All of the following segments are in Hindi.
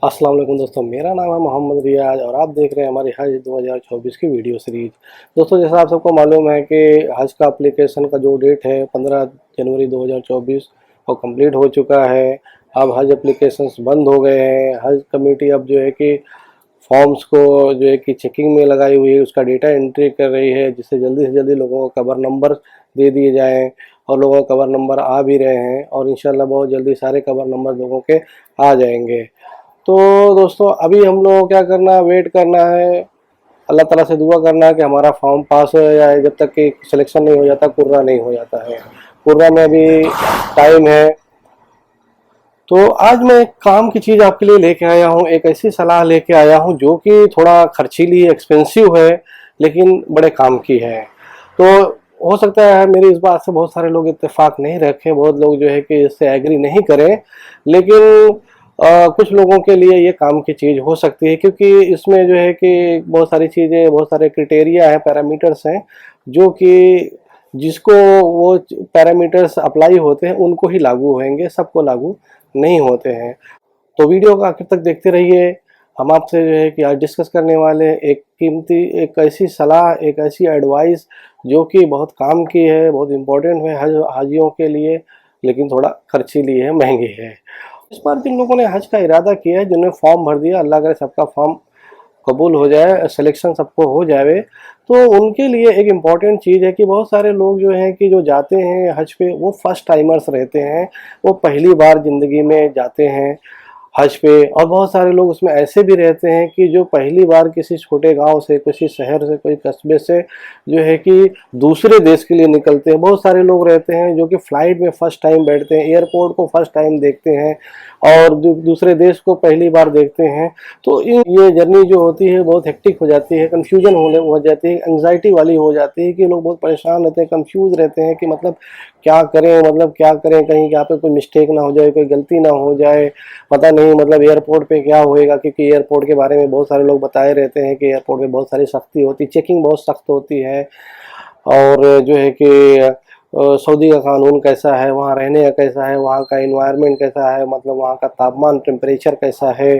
अस्सलाम वालेकुम दोस्तों, मेरा नाम है मोहम्मद रियाज और आप देख रहे हैं हमारी हज 2024 की वीडियो सीरीज। दोस्तों, जैसा आप सबको मालूम है कि हज का एप्लीकेशन का जो डेट है 15 जनवरी 2024 वो कंप्लीट हो चुका है। अब हज एप्लीकेशंस बंद हो गए हैं। हज कमेटी अब जो है कि फॉर्म्स को जो है कि चेकिंग में लगाई हुई है, उसका डेटा एंट्री कर रही है, जिससे जल्दी से जल्दी लोगों को कवर नंबर दे दिए जाएँ। और लोगों को कवर नंबर आ भी रहे हैं और इंशाल्लाह बहुत जल्दी सारे कवर नंबर लोगों के आ जाएंगे। तो दोस्तों, अभी हम लोगों को क्या करना है, वेट करना है, अल्लाह ताला से दुआ करना है कि हमारा फॉर्म पास हो जाए। जब तक कि सिलेक्शन नहीं हो जाता, कुर्रा नहीं हो जाता है। कुर्रा में अभी टाइम है। तो आज मैं एक काम की चीज़ आपके लिए लेके आया हूँ, एक ऐसी सलाह लेके आया हूँ जो कि थोड़ा खर्चीली एक्सपेंसिव है, लेकिन बड़े काम की है। तो हो सकता है मेरी इस बात से बहुत सारे लोग इत्तेफाक नहीं रखें, बहुत लोग जो है कि इससे एग्री नहीं करें, लेकिन कुछ लोगों के लिए ये काम की चीज़ हो सकती है, क्योंकि इसमें जो है कि बहुत सारी चीज़ें, बहुत सारे क्राइटेरिया हैं, पैरामीटर्स हैं, जो कि जिसको वो पैरामीटर्स अप्लाई होते हैं उनको ही लागू होंगे, सबको लागू नहीं होते हैं। तो वीडियो को आखिर तक देखते रहिए। हम आपसे जो है कि आज डिस्कस करने वाले हैं एक कीमती, एक ऐसी सलाह, एक ऐसी एडवाइस जो कि बहुत काम की है, बहुत इम्पोर्टेंट है हाजियों के लिए, लेकिन थोड़ा खर्चीली है, महंगी है। इस बार जिन लोगों ने हज का इरादा किया है, जिन्होंने फॉर्म भर दिया, अल्लाह करे सबका फॉर्म कबूल हो जाए, सिलेक्शन सबको हो जाए, तो उनके लिए एक इम्पॉर्टेंट चीज़ है कि बहुत सारे लोग जो हैं कि जो जाते हैं हज पे, वो फर्स्ट टाइमर्स रहते हैं, वो पहली बार ज़िंदगी में जाते हैं हज पे। और बहुत सारे लोग उसमें ऐसे भी रहते हैं कि जो पहली बार किसी छोटे गांव से, किसी शहर से, कोई कस्बे से जो है कि दूसरे देश के लिए निकलते हैं। बहुत सारे लोग रहते हैं जो कि फ़्लाइट में फ़र्स्ट टाइम बैठते हैं, एयरपोर्ट को फर्स्ट टाइम देखते हैं और दूसरे देश को पहली बार देखते हैं। तो ये जर्नी जो होती है बहुत हेक्टिक हो जाती है, कन्फ्यूजन हो जाती है, एंग्जाइटी वाली हो जाती है कि लोग बहुत परेशान रहते हैं, कंफ्यूज रहते हैं कि मतलब क्या करें, मतलब क्या करें, कहीं यहाँ पे कोई मिस्टेक ना हो जाए, कोई गलती ना हो जाए, पता नहीं मतलब एयरपोर्ट पे क्या होएगा। क्योंकि एयरपोर्ट के बारे में बहुत सारे लोग बताए रहते हैं कि एयरपोर्ट पे बहुत सारी सख्ती होती, चेकिंग बहुत सख्त होती है। और जो है कि सऊदी का कानून कैसा है, वहाँ रहने का कैसा है, वहाँ का इन्वायरमेंट कैसा है, मतलब वहाँ का तापमान, टेम्परेचर कैसा है,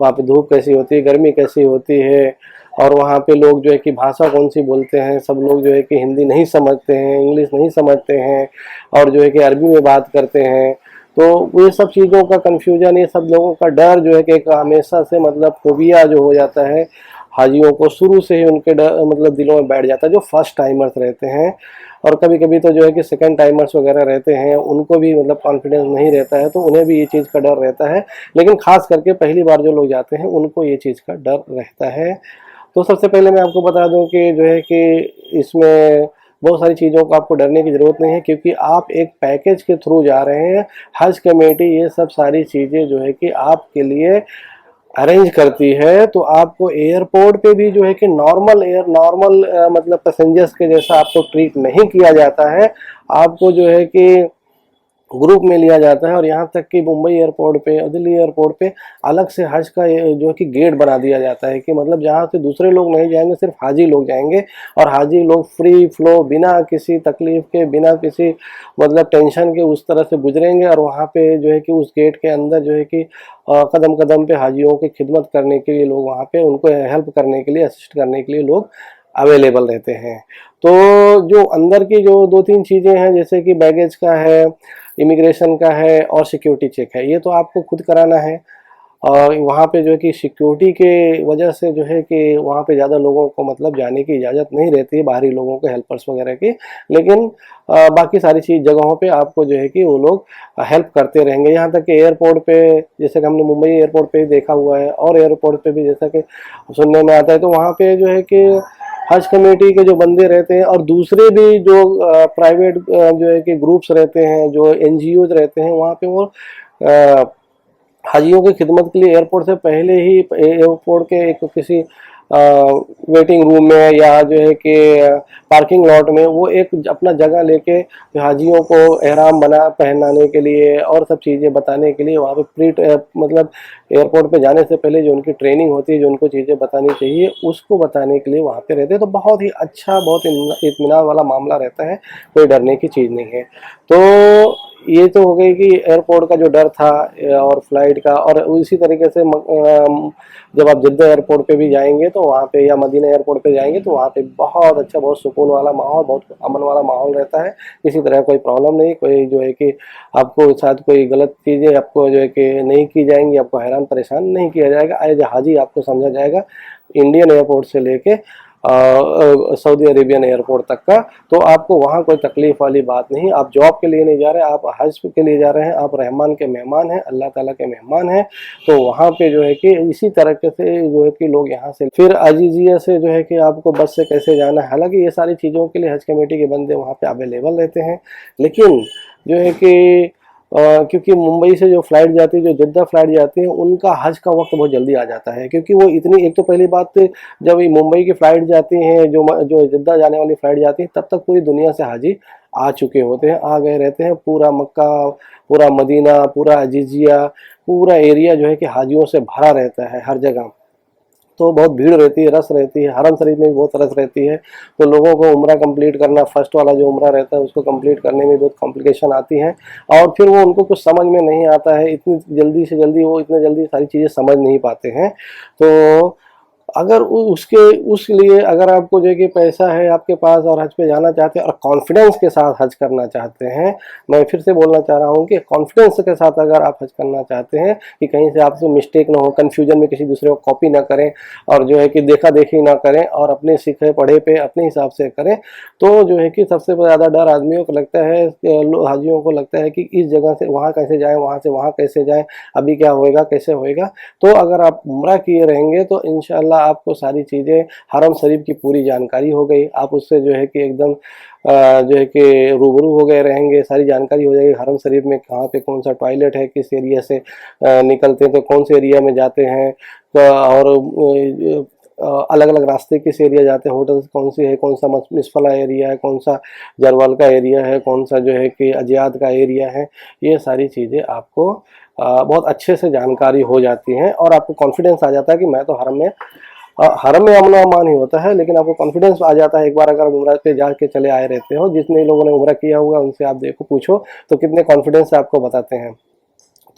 वहाँ पे धूप कैसी होती है, गर्मी कैसी होती है, और वहाँ पे लोग जो है कि भाषा कौन सी बोलते हैं। सब लोग जो है कि हिंदी नहीं समझते हैं, इंग्लिश नहीं समझते हैं, और जो है कि अरबी में बात करते हैं। तो ये सब चीज़ों का कन्फ्यूजन, ये सब लोगों का डर जो है कि एक हमेशा से मतलब फोबिया जो हो जाता है हाजियों को, शुरू से ही उनके डर मतलब दिलों में बैठ जाता है, जो फर्स्ट टाइमर्स रहते हैं। और कभी कभी तो जो है कि सेकंड टाइमर्स वगैरह रहते हैं, उनको भी मतलब कॉन्फिडेंस नहीं रहता है, तो उन्हें भी ये चीज़ का डर रहता है। लेकिन खास करके पहली बार जो लोग जाते हैं उनको ये चीज़ का डर रहता है। तो सबसे पहले मैं आपको बता दूं कि जो है कि इसमें बहुत सारी चीज़ों को आपको डरने की ज़रूरत नहीं है, क्योंकि आप एक पैकेज के थ्रू जा रहे हैं। हज कमेटी ये सब सारी चीज़ें जो है कि आपके लिए अरेंज करती है। तो आपको एयरपोर्ट पे भी जो है कि नॉर्मल मतलब पैसेंजर्स के जैसा आपको ट्रीट नहीं किया जाता है। आपको जो है कि ग्रुप में लिया जाता है, और यहाँ तक कि मुंबई एयरपोर्ट पे और दिल्ली एयरपोर्ट पे अलग से हज का जो है कि गेट बना दिया जाता है कि मतलब जहाँ से दूसरे लोग नहीं जाएंगे, सिर्फ हाजी लोग जाएंगे। और हाजी लोग फ्री फ्लो, बिना किसी तकलीफ के, बिना किसी मतलब टेंशन के उस तरह से गुजरेंगे। और वहाँ पे जो है कि उस गेट के अंदर जो है कि कदम कदम पे हाजियों की खिदमत करने के लिए लोग, वहाँ पे उनको हेल्प करने के लिए, असिस्ट करने के लिए लोग अवेलेबल रहते हैं। तो जो अंदर की जो दो तीन चीज़ें हैं, जैसे कि बैगेज का है, इमिग्रेशन का है, और सिक्योरिटी चेक है, ये तो आपको खुद कराना है। और वहाँ पे जो है कि सिक्योरिटी के वजह से जो है कि वहाँ पे ज़्यादा लोगों को मतलब जाने की इजाज़त नहीं रहती है, बाहरी लोगों को, हेल्पर्स वगैरह की। लेकिन बाकी सारी चीज़ जगहों पे आपको जो है कि वो लोग हेल्प करते रहेंगे। यहाँ तक कि एयरपोर्ट पे, जैसे कि हमने मुंबई एयरपोर्ट पे देखा हुआ है, और एयरपोर्ट पे भी जैसा कि सुनने में आता है, तो वहाँ पे जो है कि हज कमेटी के जो बंदे रहते हैं, और दूसरे भी जो प्राइवेट जो है कि ग्रुप्स रहते हैं, जो एनजीओज रहते हैं, वहाँ पे वो हाजियों की खिदमत के लिए एयरपोर्ट से पहले ही, एयरपोर्ट के एक किसी वेटिंग रूम में, या जो है कि पार्किंग लॉट में, वो एक अपना जगह लेके हाजियों को एहराम पहनाने के लिए और सब चीज़ें बताने के लिए वहाँ पे मतलब एयरपोर्ट पे जाने से पहले जो उनकी ट्रेनिंग होती है, जो उनको चीज़ें बतानी चाहिए, उसको बताने के लिए वहाँ पे रहते हैं। तो बहुत ही अच्छा, बहुत इत्मीनान वाला मामला रहता है, कोई डरने की चीज़ नहीं है। तो ये तो हो गई कि एयरपोर्ट का जो डर था और फ्लाइट का, और उसी तरीके से जब आप जिद्दा एयरपोर्ट पे भी जाएंगे तो वहाँ पे, या मदीना एयरपोर्ट पे जाएंगे तो वहाँ पे बहुत अच्छा, बहुत सुकून वाला माहौल, बहुत अमन वाला माहौल रहता है। किसी तरह कोई प्रॉब्लम नहीं, कोई जो है कि आपको साथ कोई गलत चीज़ें आपको जो है कि नहीं की जाएंगी, आपको हैरान परेशान नहीं किया जाएगा। एज हाजी आपको समझा जाएगा, इंडियन एयरपोर्ट से लेके सऊदी अरेबियन एयरपोर्ट तक का। तो आपको वहाँ कोई तकलीफ वाली बात नहीं। आप जॉब के लिए नहीं जा रहे, आप हज के लिए जा रहे हैं, आप रहमान के मेहमान हैं, अल्लाह ताला के मेहमान हैं। तो वहाँ पे जो है कि इसी तरीके से जो है कि लोग यहाँ से फिर अजीजिया से जो है कि आपको बस से कैसे जाना है, हालांकि ये सारी चीज़ों के लिए हज कमेटी के बंदे वहाँ पे अवेलेबल रहते हैं। लेकिन जो है कि क्योंकि मुंबई से जो फ्लाइट जाती है, जो जिद्दा फ्लाइट जाती है, उनका हज का वक्त बहुत जल्दी आ जाता है, क्योंकि वो इतनी, एक तो पहली बात, जब ये मुंबई की फ़्लाइट जाती हैं, जो जिद्दा जाने वाली फ़्लाइट जाती है, तब तक पूरी दुनिया से हाजी आ चुके होते हैं, आ गए रहते हैं। पूरा मक्का, पूरा मदीना, पूरा अजीजिया, पूरा एरिया जो है कि हाजियों से भरा रहता है हर जगह। तो बहुत भीड़ रहती है, रस रहती है, हरम शरीफ में भी बहुत रस रहती है। तो लोगों को उम्रा कंप्लीट करना, फर्स्ट वाला जो उम्रा रहता है उसको कंप्लीट करने में बहुत कॉम्प्लिकेशन आती है, और फिर वो उनको कुछ समझ में नहीं आता है, इतनी जल्दी से जल्दी वो इतने जल्दी सारी चीज़ें समझ नहीं पाते हैं। तो अगर उसके उस लिए अगर आपको जो है कि पैसा है आपके पास और हज पे जाना चाहते हैं और कॉन्फिडेंस के साथ हज करना चाहते हैं, मैं फिर से बोलना चाह रहा हूँ कि कॉन्फिडेंस के साथ अगर आप हज करना चाहते हैं कि कहीं से आपसे मिस्टेक ना हो, कन्फ्यूजन में किसी दूसरे को कॉपी ना करें, और जो है कि देखा देखी ना करें, और अपने सीखे पढ़े पे अपने हिसाब से करें, तो जो है कि सबसे ज़्यादा डर आदमियों को लगता है, हाजियों को लगता है कि इस जगह से वहाँ कैसे जाएँ, वहाँ से वहाँ कैसे जाएँ, अभी क्या होएगा, कैसे होएगा। तो अगर आप उम्रा किए रहेंगे तो इंशाअल्लाह आपको सारी चीज़ें, हरम शरीफ की पूरी जानकारी हो गई, आप उससे जो है कि एकदम जो है कि रूबरू हो गए रहेंगे, सारी जानकारी हो जाएगी हरम शरीफ में कहाँ पे कौन सा टॉयलेट है, किस एरिया से निकलते हैं तो कौन से एरिया में जाते हैं, तो और अलग अलग रास्ते किस एरिया जाते हैं, होटल कौन सी है, कौन सा मिसफला एरिया है, कौन सा जरवाल का एरिया है, कौन सा जो है कि अजियाद का एरिया है। ये सारी चीज़ें आपको बहुत अच्छे से जानकारी हो जाती हैं, और आपको कॉन्फिडेंस आ जाता है कि मैं तो हरम में अमन अमान ही होता है, लेकिन आपको कॉन्फिडेंस आ जाता है एक बार अगर उम्रा पे जा के चले आए रहते हो। जितने लोगों ने उम्रा किया हुआ उनसे आप देखो, पूछो तो कितने कॉन्फिडेंस से आपको बताते हैं।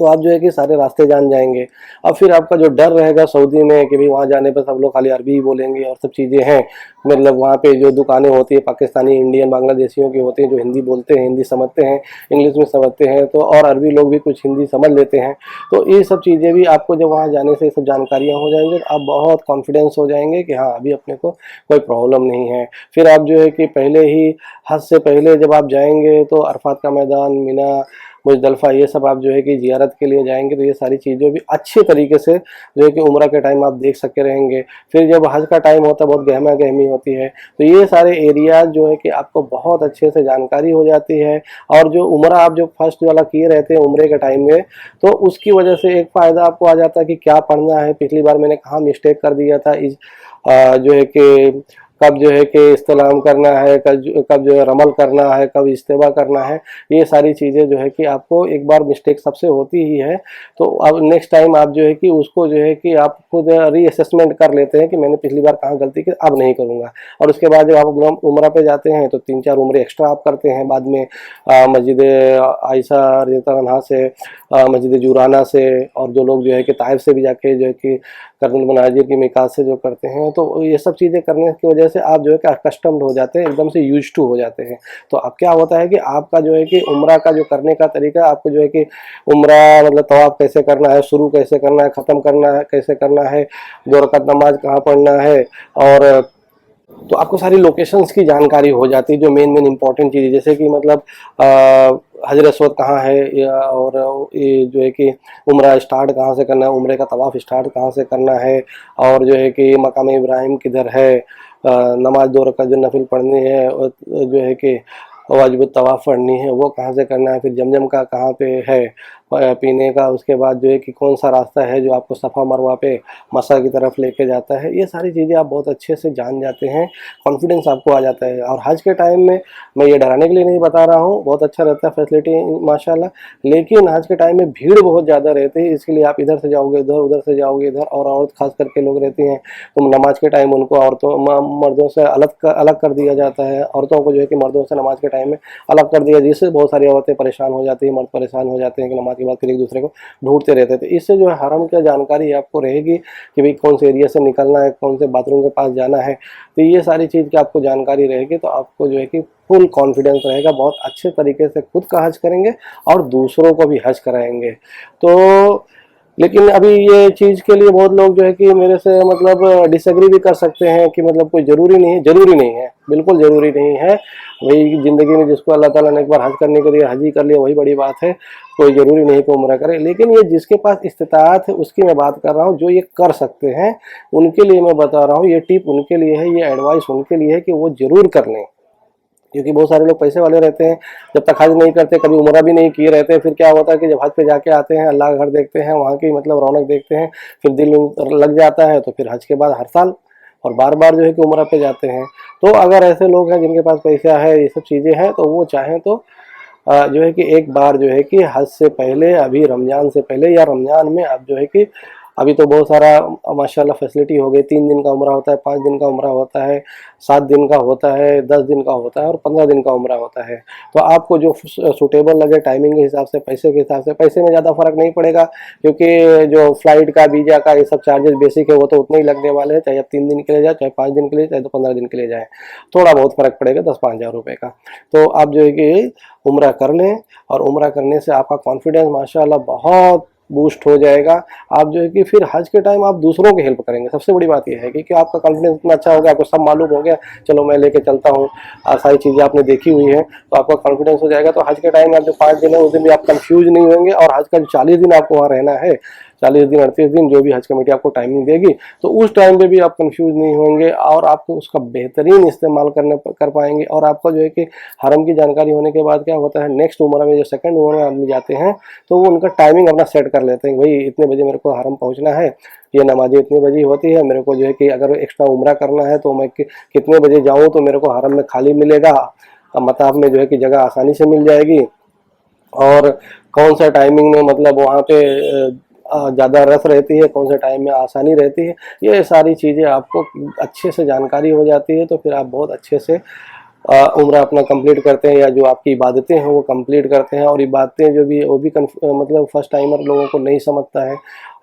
तो आप जो है कि सारे रास्ते जान जाएंगे। अब फिर आपका जो डर रहेगा सऊदी में कि भाई वहाँ जाने पर सब लोग खाली अरबी ही बोलेंगे और सब चीज़ें हैं, मतलब वहाँ पे जो दुकानें होती है पाकिस्तानी, इंडियन, बांग्लादेशियों की होती हैं, जो हिंदी बोलते हैं, हिंदी समझते हैं, इंग्लिश में समझते हैं, तो और अरबी लोग भी कुछ हिंदी समझ लेते हैं। तो ये सब चीज़ें भी आपको जब वहाँ जाने से सब जानकारियाँ हो जाएंगी, तो आप बहुत कॉन्फिडेंस हो जाएंगे कि हाँ अभी अपने को कोई प्रॉब्लम नहीं है। फिर आप जो है कि पहले ही, हज से पहले जब आप जाएंगे तो अरफात का मैदान, मिना, मुजदलफा, ये सब आप जो है कि जियारत के लिए जाएंगे, तो ये सारी चीज़ें भी अच्छे तरीके से जो है कि उम्रा के टाइम आप देख सके रहेंगे। फिर जब हज का टाइम होता है बहुत गहमा गहमी होती है, तो ये सारे एरियाज जो है कि आपको बहुत अच्छे से जानकारी हो जाती है। और जो उम्रा आप जो फर्स्ट वाला किए रहते हैं उम्रे के टाइम में, तो उसकी वजह से एक फ़ायदा आपको आ जाता है कि क्या पढ़ना है, पिछली बार मैंने कहाँ मिस्टेक कर दिया था, इस जो है कि कब जो है कि इस्तेलाम करना है, कब जो है रमल करना है, कब इस्तेबा करना है, ये सारी चीज़ें जो है कि आपको एक बार मिस्टेक सबसे होती ही है। तो अब नेक्स्ट टाइम आप जो है कि उसको जो है कि आप खुद रीअसेसमेंट कर लेते हैं कि मैंने पिछली बार कहाँ गलती की, अब नहीं करूँगा। और उसके बाद जब आप उम्रा पे जाते हैं तो 3-4 उम्रे एक्स्ट्रा आप करते हैं बाद में, मस्जिद आयशा रज़ियल्लाहु अन्हा से, मस्जिद जुराना से, और जो लोग जो है कि ताइफ से भी जाके जो है कि कर्नल मनाजिर की मिकात से जो करते हैं, तो ये सब चीज़ें करने की वजह से आप जो है कि कस्टम्ड हो जाते हैं, एकदम से यूज्ड टू हो जाते हैं। तो अब क्या होता है कि आपका जो है कि उम्रा का जो करने का तरीका, आपको जो है कि उम्रा मतलब तवाफ कैसे करना है, शुरू कैसे करना है, ख़त्म करना है कैसे करना है, 2 रकात नमाज कहाँ पढ़ना है, और तो आपको सारी लोकेशंस की जानकारी हो जाती है, जो मेन मेन इंपॉर्टेंट चीज़ें, जैसे कि मतलब हजर अस्वद कहाँ है, और ये जो है कि उम्रा स्टार्ट कहाँ से करना है, उम्रे का तवाफ स्टार्ट कहाँ से करना है, और जो है कि मकाम इब्राहिम किधर है, नमाज 2 रकात जो नफिल पढ़नी है, और जो है कि वाजिब तवाफ़ पढ़नी है वो कहाँ से करना है, फिर जमजम का कहाँ पे है, पीने का, उसके बाद जो है कि कौन सा रास्ता है जो आपको सफ़ा मरवा पे मसा की तरफ लेके जाता है, ये सारी चीज़ें आप बहुत अच्छे से जान जाते हैं, कॉन्फिडेंस आपको आ जाता है। और हज के टाइम में मैं ये डराने के लिए नहीं बता रहा हूँ, बहुत अच्छा रहता है फैसिलिटी माशाल्लाह, लेकिन हज के टाइम में भीड़ बहुत ज़्यादा रहती है, इसके लिए आप इधर से जाओगे उधर, उधर से जाओगे इधर, और औरत खास करके लोग रहती हैं तो नमाज के टाइम उनको औरतों मर्दों से अलग कर दिया जाता है, औरतों को जो है कि मर्दों से नमाज के टाइम में अलग कर दिया, जिससे बहुत सारी औरतें परेशान हो जाती हैं, मर्द परेशान हो जाते हैं कि नमाज के बाद फिर एक दूसरे को ढूंढते रहते थे। इससे जो है हरम की जानकारी आपको रहेगी कि भाई कौन से एरिया से निकलना है, कौन से बाथरूम के पास जाना है, तो ये सारी चीज़ की आपको जानकारी रहेगी, तो आपको जो है कि फुल कॉन्फिडेंस रहेगा, बहुत अच्छे तरीके से खुद का हज करेंगे और दूसरों को भी हज कराएंगे। तो लेकिन अभी ये चीज़ के लिए बहुत लोग जो है कि मेरे से मतलब डिसएग्री भी कर सकते हैं कि मतलब कोई ज़रूरी नहीं है, ज़रूरी नहीं है, बिल्कुल ज़रूरी नहीं है। वही ज़िंदगी में जिसको अल्लाह ताला ने एक बार हज करने के लिए हज ही कर लिया वही बड़ी बात है, कोई ज़रूरी नहीं कि उम्रा करे। लेकिन ये जिसके पास इस्तिताअत है उसकी मैं बात कर रहा हूँ, जो ये कर सकते हैं उनके लिए मैं बता रहा हूँ, ये टिप उनके लिए है, ये एडवाइस उनके लिए है कि वो ज़रूर कर लें। क्योंकि बहुत सारे लोग पैसे वाले रहते हैं, जब तक हज नहीं करते, कभी उम्रा भी नहीं किए रहते, फिर क्या होता है कि जब हज पे जाके आते हैं, अल्लाह का घर देखते हैं, वहाँ की मतलब रौनक देखते हैं, फिर दिल लग जाता है, तो फिर हज के बाद हर साल और बार बार जो है कि उम्रा पे जाते हैं। तो अगर ऐसे लोग हैं जिनके पास पैसा है, ये सब चीज़ें हैं, तो वो चाहें तो जो है कि एक बार जो है कि हज से पहले, अभी रमज़ान से पहले या रमज़ान में आप जो है कि अभी तो बहुत सारा माशाल्लाह फैसिलिटी हो गई, 3 दिन का उम्रा होता है, 5 दिन का उम्रा होता है, 7 दिन का होता है, 10 दिन का होता है और 15 दिन का उम्रा होता है। तो आपको जो सूटेबल लगे टाइमिंग के हिसाब से, पैसे के हिसाब से, पैसे में ज़्यादा फ़र्क नहीं पड़ेगा, क्योंकि जो फ्लाइट का, वीज़ा का, ये सब चार्जेस बेसिक है, वो तो उतने ही लगने वाले हैं, चाहे आप 3 दिन के लिए जाए, चाहे 5 दिन के लिए, चाहे तो 15 दिन के लिए जाए, थोड़ा बहुत फ़र्क पड़ेगा 10-5 हज़ार रुपये का। तो आप जो है कि उम्रा कर लें, और उम्रा करने से आपका कॉन्फिडेंस माशाल्लाह बहुत बूस्ट हो जाएगा। आप जो है कि फिर हज के टाइम आप दूसरों की हेल्प करेंगे। सबसे बड़ी बात यह है कि आपका कॉन्फिडेंस इतना अच्छा हो गया, आपको सब मालूम हो गया, चलो मैं लेके चलता हूँ, सारी चीज़ें आपने देखी हुई हैं, तो आपका कॉन्फिडेंस हो जाएगा। तो हज के टाइम में आप जो 5 दिन है उस दिन भी आप कंफ्यूज नहीं होंगे, और हज का जो 40 दिन आपको वहाँ रहना है, 40 दिन 38 दिन जो भी हज कमेटी आपको टाइमिंग देगी, तो उस टाइम पे भी आप कंफ्यूज नहीं होंगे, और आपको उसका बेहतरीन इस्तेमाल कर पाएंगे। और आपका जो है कि हरम की जानकारी होने के बाद क्या होता है, नेक्स्ट उम्र में, जो सेकंड उम्र में आदमी जाते हैं, तो वो उनका टाइमिंग अपना सेट कर लेते हैं, भाई इतने बजे मेरे को हरम पहुंचना है, ये नमाज़ें इतनी बजे होती है, मेरे को जो है कि अगर एक्स्ट्रा उम्रा करना है तो मैं कितने बजे जाऊँ तो मेरे को हरम में खाली मिलेगा, मताफ में जो है कि जगह आसानी से मिल जाएगी, और कौन सा टाइमिंग में मतलब वहाँ पे ज़्यादा रस रहती है, कौन से टाइम में आसानी रहती है, ये सारी चीज़ें आपको अच्छे से जानकारी हो जाती है। तो फिर आप बहुत अच्छे से उम्रा अपना कंप्लीट करते हैं, या जो आपकी इबादतें हैं वो कंप्लीट करते हैं। और इबादतें जो भी वो भी मतलब फर्स्ट टाइमर लोगों को नहीं समझता है,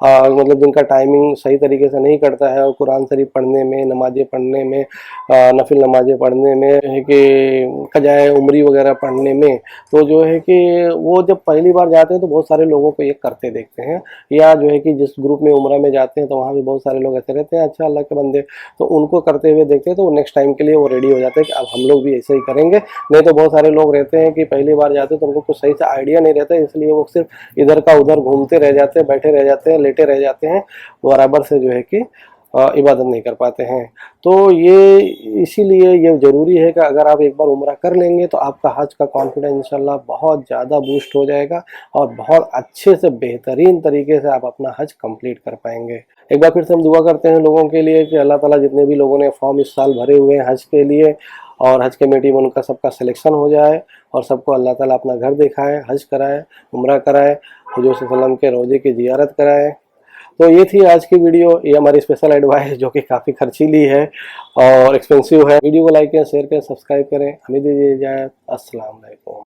मतलब जिनका टाइमिंग सही तरीके से नहीं करता है, और कुरान शरीफ पढ़ने में, नमाज़ें पढ़ने में, नफिल नमाज़ें पढ़ने में, है कि कजाए उम्री वगैरह पढ़ने में, तो जो है कि वो जब पहली बार जाते हैं तो बहुत सारे लोगों को ये करते देखते हैं, या जो है कि जिस ग्रुप में उम्रा में जाते हैं तो वहाँ भी बहुत सारे लोग ऐसे रहते हैं अच्छा अल्लाह के बंदे, तो उनको करते हुए देखते हैं, तो नेक्स्ट टाइम के लिए वो रेडी हो जाते हैं कि अब हम लोग भी ऐसे ही करेंगे। नहीं तो बहुत सारे लोग रहते हैं कि पहली बार जाते हैं तो उनको कुछ सही से आइडिया नहीं रहता है, इसलिए वो सिर्फ इधर का उधर घूमते रह जाते हैं, बैठे रह जाते हैं, लेटे रह जाते हैं, बराबर से जो है कि इबादत नहीं कर पाते हैं। तो ये इसीलिए ये ज़रूरी है कि अगर आप एक बार उम्रा कर लेंगे तो आपका हज का कॉन्फिडेंस इंशाल्लाह बहुत ज़्यादा बूस्ट हो जाएगा, और बहुत अच्छे से बेहतरीन तरीके से आप अपना हज कंप्लीट कर पाएंगे। एक बार फिर से हम दुआ करते हैं लोगों के लिए कि अल्लाह ताला जितने भी लोगों ने फॉर्म इस साल भरे हुए हैं हज के लिए, और हज कमेटी में उनका सबका सिलेक्शन हो जाए, और सबको अल्लाह ताला अपना घर दिखाए, हज कराए, उम्रा कराए, हुजूर सल्लल्लाहु अलैहि वसल्लम के रोज़े की ज़ियारत कराए। तो ये थी आज की वीडियो, ये हमारी स्पेशल एडवाइस जो कि काफ़ी खर्चीली है और एक्सपेंसिव है। वीडियो को लाइक करें, शेयर करें, सब्सक्राइब करें। हमें दीजिए इजाज़त। अस्सलाम वालेकुम।